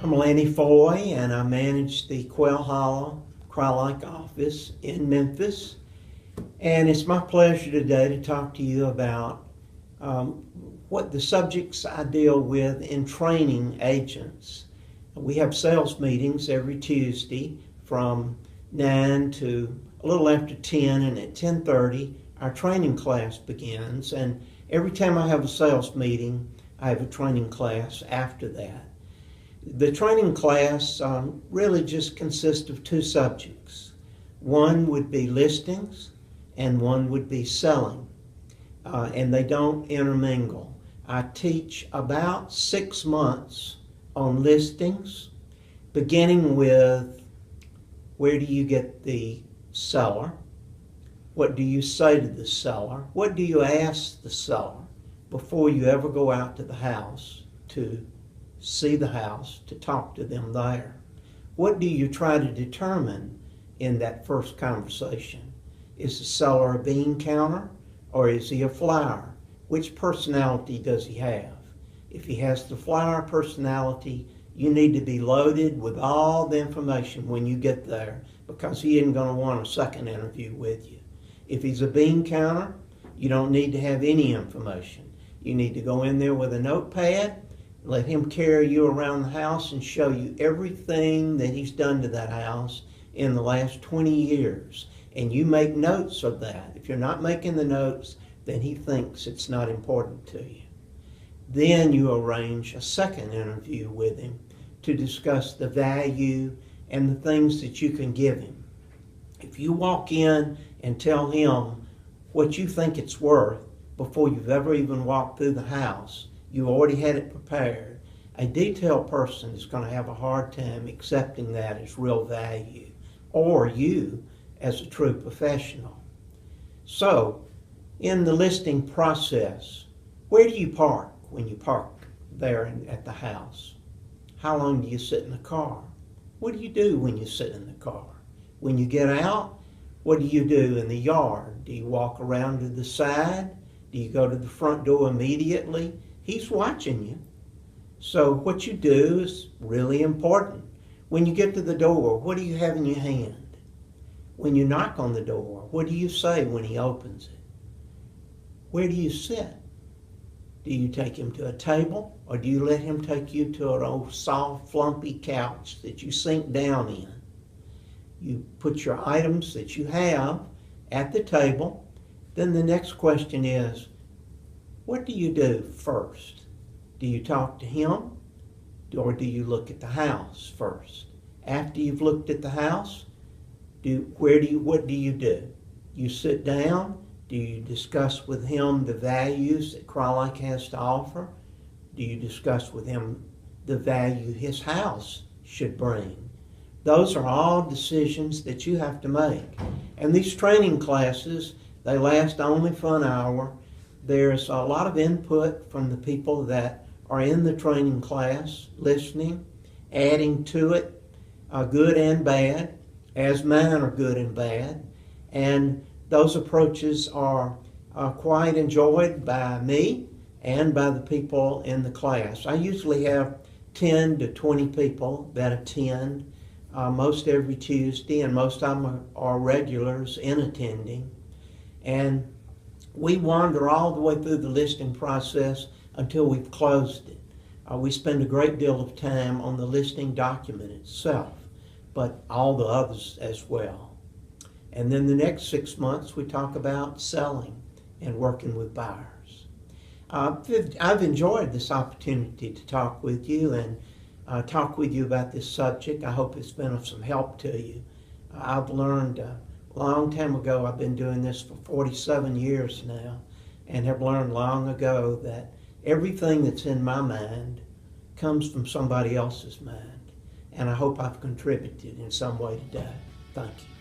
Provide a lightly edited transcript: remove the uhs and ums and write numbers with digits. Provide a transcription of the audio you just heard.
I'm Lanny Foy, and I manage the Quail Hollow Crye-Leike Office in Memphis. And it's my pleasure today to talk to you about what the subjects I deal with in training agents. We have sales meetings every Tuesday from 9 to a little after 10, and at 10:30 our training class begins. And every time I have a sales meeting, I have a training class after that. The training class really just consists of two subjects. One would be listings and one would be selling, and they don't intermingle. I teach about 6 months on listings, beginning with where do you get the seller, what do you say to the seller, what do you ask the seller before you ever go out to the house to see the house, to talk to them there. What do you try to determine in that first conversation? Is the seller a bean counter or is he a flyer? Which personality does he have? If he has the flyer personality, you need to be loaded with all the information when you get there, because he isn't going to want a second interview with you. If he's a bean counter, you don't need to have any information. You need to go in there with a notepad, let him carry you around the house and show you everything that he's done to that house in the last 20 years. And you make notes of that. If you're not making the notes, then he thinks it's not important to you. Then you arrange a second interview with him to discuss the value and the things that you can give him. If you walk in and tell him what you think it's worth before you've ever even walked through the house, you already had it prepared, a detailed person is going to have a hard time accepting that as real value, or you as a true professional. So, in the listing process, where do you park when you park there at the house? How long do you sit in the car? What do you do when you sit in the car? When you get out, what do you do in the yard? Do you walk around to the side? Do you go to the front door immediately? He's watching you. So what you do is really important. When you get to the door, what do you have in your hand? When you knock on the door, what do you say when he opens it? Where do you sit? Do you take him to a table, or do you let him take you to an old soft, flumpy couch that you sink down in? You put your items that you have at the table. Then the next question is, what do you do first? Do you talk to him, or do you look at the house first? After you've looked at the house, what do you do? You sit down. Do you discuss with him the values that Crye-Leike has to offer? Do you discuss with him the value his house should bring? Those are all decisions that you have to make. And these training classes, they last only for an hour. There's a lot of input from the people that are in the training class, listening, adding to it, good and bad, as mine are good and bad. And those approaches are quite enjoyed by me and by the people in the class. I usually have 10 to 20 people that attend most every Tuesday, and most of them are regulars in attending. And we wander all the way through the listing process until we've closed it. We spend a great deal of time on the listing document itself, but all the others as well. And then the next 6 months we talk about selling and working with buyers. I've enjoyed this opportunity to talk with you and talk with you about this subject. I hope it's been of some help to you. I've learned a long time ago, I've been doing this for 47 years now, and have learned long ago that everything that's in my mind comes from somebody else's mind. And I hope I've contributed in some way today. Thank you.